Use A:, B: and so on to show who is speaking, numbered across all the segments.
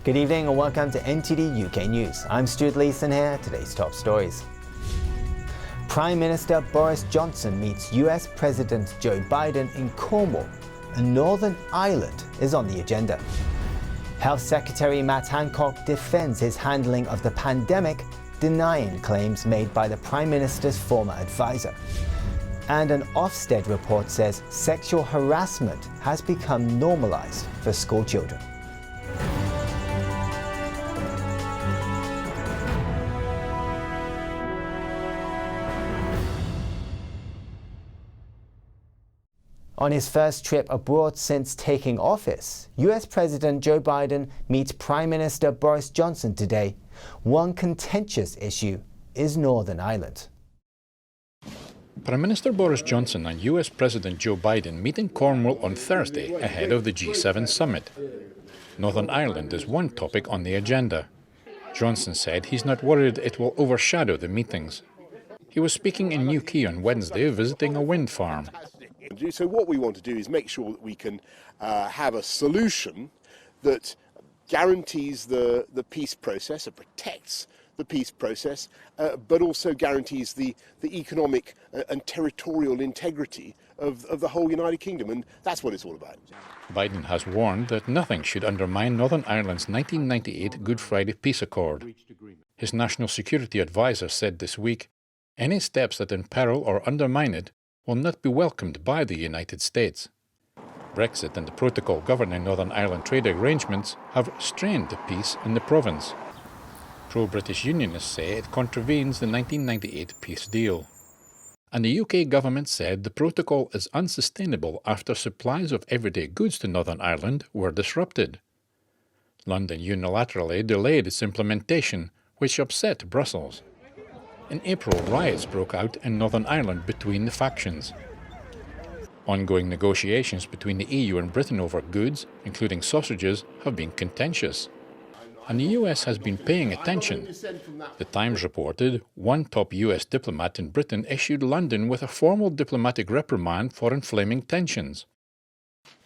A: Good evening and welcome to NTD UK News. I'm Stuart Leeson here. Today's top stories. Prime Minister Boris Johnson meets US President Joe Biden in Cornwall, and Northern Ireland is on the agenda. Health Secretary Matt Hancock defends his handling of the pandemic, denying claims made by the Prime Minister's former advisor. And an Ofsted report says sexual harassment has become normalised for school children. On his first trip abroad since taking office, US President Joe Biden meets Prime Minister Boris Johnson today. One contentious issue is Northern Ireland.
B: Prime Minister Boris Johnson and US President Joe Biden meet in Cornwall on Thursday ahead of the G7 summit. Northern Ireland is one topic on the agenda. Johnson said he's not worried it will overshadow the meetings. He was speaking in Newquay on Wednesday, visiting a wind farm.
C: So what we want to do is make sure that we can have a solution that guarantees the peace process and protects the peace process, but also guarantees the economic and territorial integrity of the whole United Kingdom, and that's what it's all about.
B: Biden has warned that nothing should undermine Northern Ireland's 1998 Good Friday Peace Accord. His national security advisor said this week, any steps that imperil or undermine it will not be welcomed by the United States. Brexit and the protocol governing Northern Ireland trade arrangements have strained the peace in the province. Pro-British Unionists say it contravenes the 1998 peace deal. And the UK government said the protocol is unsustainable after supplies of everyday goods to Northern Ireland were disrupted. London unilaterally delayed its implementation, which upset Brussels. In April, riots broke out in Northern Ireland between the factions. Ongoing negotiations between the EU and Britain over goods, including sausages, have been contentious. And the US has been paying attention. The Times reported one top US diplomat in Britain issued London with a formal diplomatic reprimand for inflaming tensions.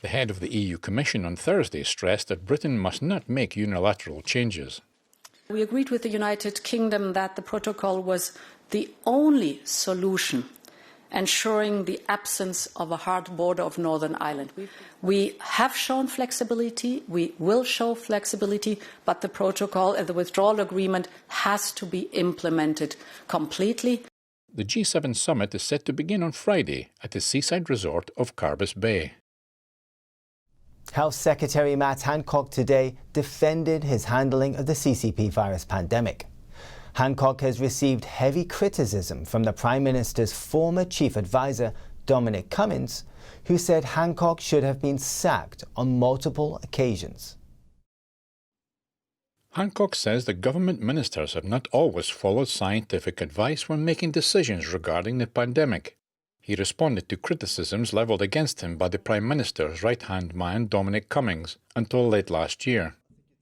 B: The head of the EU Commission on Thursday stressed that Britain must not make unilateral changes.
D: We agreed with the United Kingdom that the protocol was the only solution ensuring the absence of a hard border of Northern Ireland. We have shown flexibility, we will show flexibility, but the protocol and the withdrawal agreement has to be implemented completely.
B: The G7 summit is set to begin on Friday at the seaside resort of Carbis Bay.
A: Health Secretary Matt Hancock today defended his handling of the CCP virus pandemic. Hancock has received heavy criticism from the Prime Minister's former chief advisor, Dominic Cummings, who said Hancock should have been sacked on multiple occasions.
B: Hancock says the government ministers have not always followed scientific advice when making decisions regarding the pandemic. He responded to criticisms levelled against him by the Prime Minister's right-hand man, Dominic Cummings, until late last year.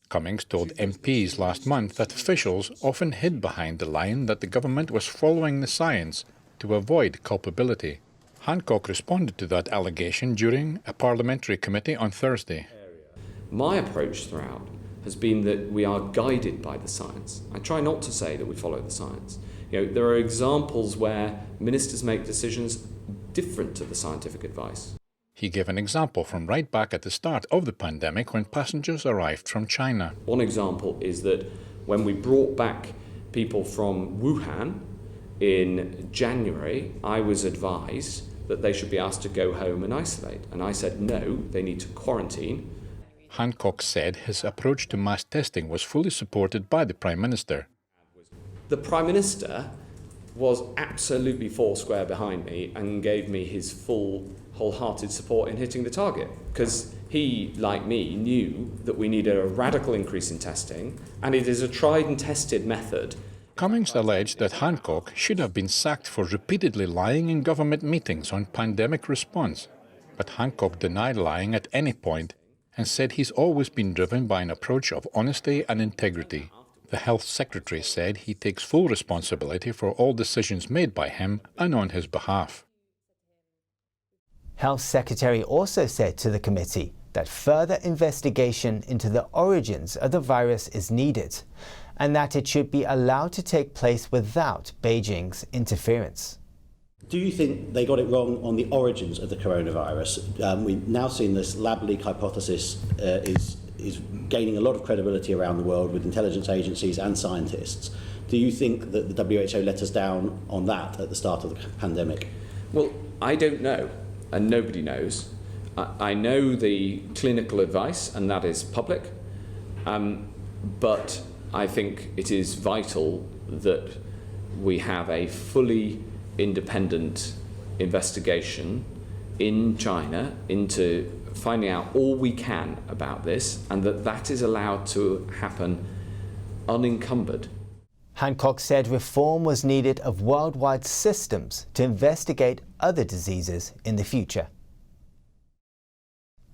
B: Cummings told MPs last month that officials often hid behind the line that the government was following the science to avoid culpability. Hancock responded to that allegation during a parliamentary committee on Thursday.
E: My approach throughout has been that we are guided by the science. I try not to say that we follow the science. There are examples where ministers make decisions different to the scientific advice.
B: He gave an example from right back at the start of the pandemic when passengers arrived from China.
E: One example is that when we brought back people from Wuhan in January, I was advised that they should be asked to go home and isolate. And I said no, they need to quarantine.
B: Hancock said his approach to mass testing was fully supported by the Prime Minister.
E: The Prime Minister was absolutely foursquare behind me and gave me his full, wholehearted support in hitting the target, because he, like me, knew that we needed a radical increase in testing, and it is a tried and tested method.
B: Cummings alleged that Hancock should have been sacked for repeatedly lying in government meetings on pandemic response, but Hancock denied lying at any point and said he's always been driven by an approach of honesty and integrity. The Health Secretary said he takes full responsibility for all decisions made by him and on his behalf.
A: Health Secretary also said to the committee that further investigation into the origins of the virus is needed, and that it should be allowed to take place without Beijing's interference.
F: Do you think they got it wrong on the origins of the coronavirus? We've now seen this lab leak hypothesis is gaining a lot of credibility around the world with intelligence agencies and scientists. Do you think that the WHO let us down on that at the start of the pandemic?
E: Well, I don't know, and nobody knows. I know the clinical advice, and that is public, but I think it is vital that we have a fully independent investigation in China into finding out all we can about this, and that is allowed to happen unencumbered.
A: Hancock said reform was needed of worldwide systems to investigate other diseases in the future.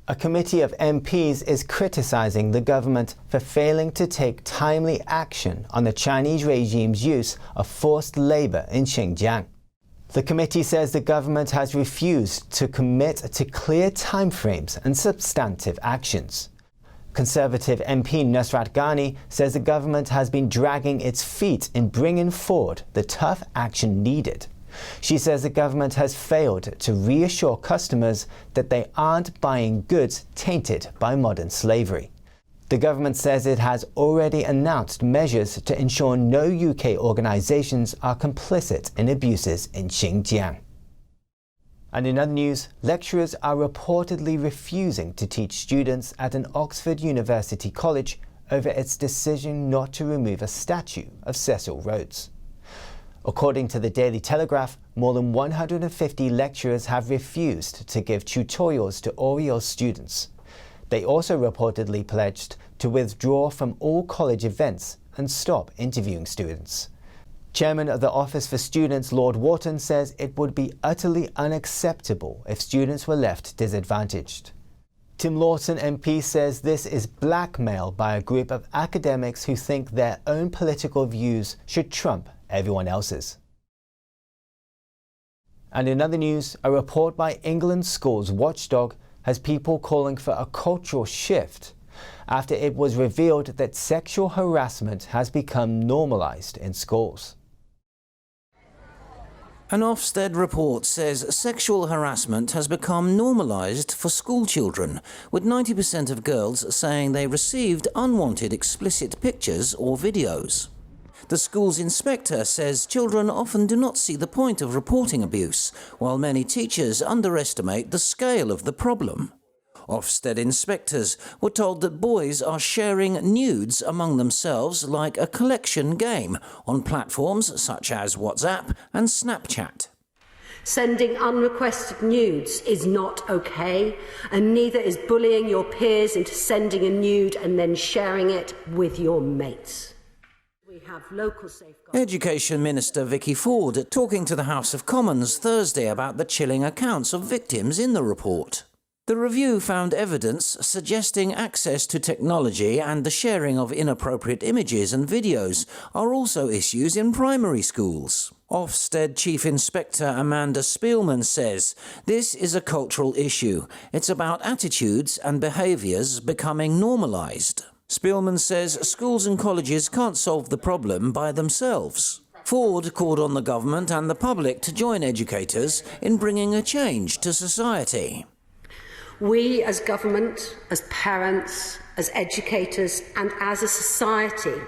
A: A committee of MPs is criticizing the government for failing to take timely action on the Chinese regime's use of forced labor in Xinjiang. The committee says the government has refused to commit to clear timeframes and substantive actions. Conservative MP Nusrat Ghani says the government has been dragging its feet in bringing forward the tough action needed. She says the government has failed to reassure customers that they aren't buying goods tainted by modern slavery. The government says it has already announced measures to ensure no UK organisations are complicit in abuses in Xinjiang. And in other news, lecturers are reportedly refusing to teach students at an Oxford University college over its decision not to remove a statue of Cecil Rhodes. According to the Daily Telegraph, more than 150 lecturers have refused to give tutorials to Oriel students. They also reportedly pledged to withdraw from all college events and stop interviewing students. Chairman of the Office for Students, Lord Wharton, says it would be utterly unacceptable if students were left disadvantaged. Tim Lawson MP says this is blackmail by a group of academics who think their own political views should trump everyone else's. And in other news, a report by England's schools watchdog has people calling for a cultural shift after it was revealed that sexual harassment has become normalised in schools.
G: An Ofsted report says sexual harassment has become normalised for school children, with 90% of girls saying they received unwanted explicit pictures or videos. The school's inspector says children often do not see the point of reporting abuse, while many teachers underestimate the scale of the problem. Ofsted inspectors were told that boys are sharing nudes among themselves like a collection game on platforms such as WhatsApp and Snapchat.
H: Sending unrequested nudes is not okay, and neither is bullying your peers into sending a nude and then sharing it with your mates. We have local safeguards.
G: Education Minister Vicky Ford talking to the House of Commons Thursday about the chilling accounts of victims in the report. The review found evidence suggesting access to technology and the sharing of inappropriate images and videos are also issues in primary schools. Ofsted Chief Inspector Amanda Spielman says this is a cultural issue. It's about attitudes and behaviours becoming normalised. Spielman says schools and colleges can't solve the problem by themselves. Ford called on the government and the public to join educators in bringing a change to society.
H: We as government, as parents, as educators and as a society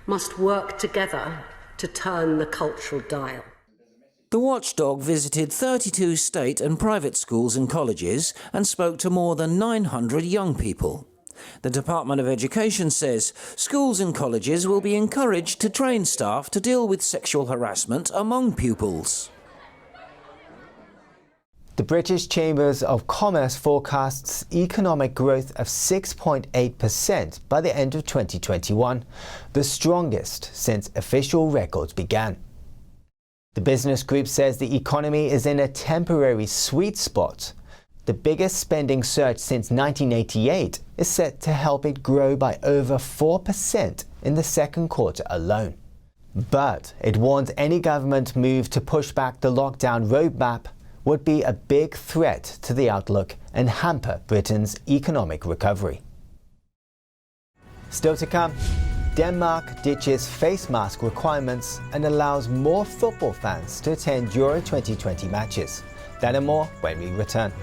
H: must work together to turn the cultural dial.
G: The watchdog visited 32 state and private schools and colleges and spoke to more than 900 young people. The Department of Education says schools and colleges will be encouraged to train staff to deal with sexual harassment among pupils.
A: The British Chambers of Commerce forecasts economic growth of 6.8% by the end of 2021, the strongest since official records began. The business group says the economy is in a temporary sweet spot. The biggest spending surge since 1988 is set to help it grow by over 4% in the second quarter alone. But it warns any government move to push back the lockdown roadmap would be a big threat to the outlook and hamper Britain's economic recovery. Still to come, Denmark ditches face mask requirements and allows more football fans to attend Euro 2020 matches. That and more when we return.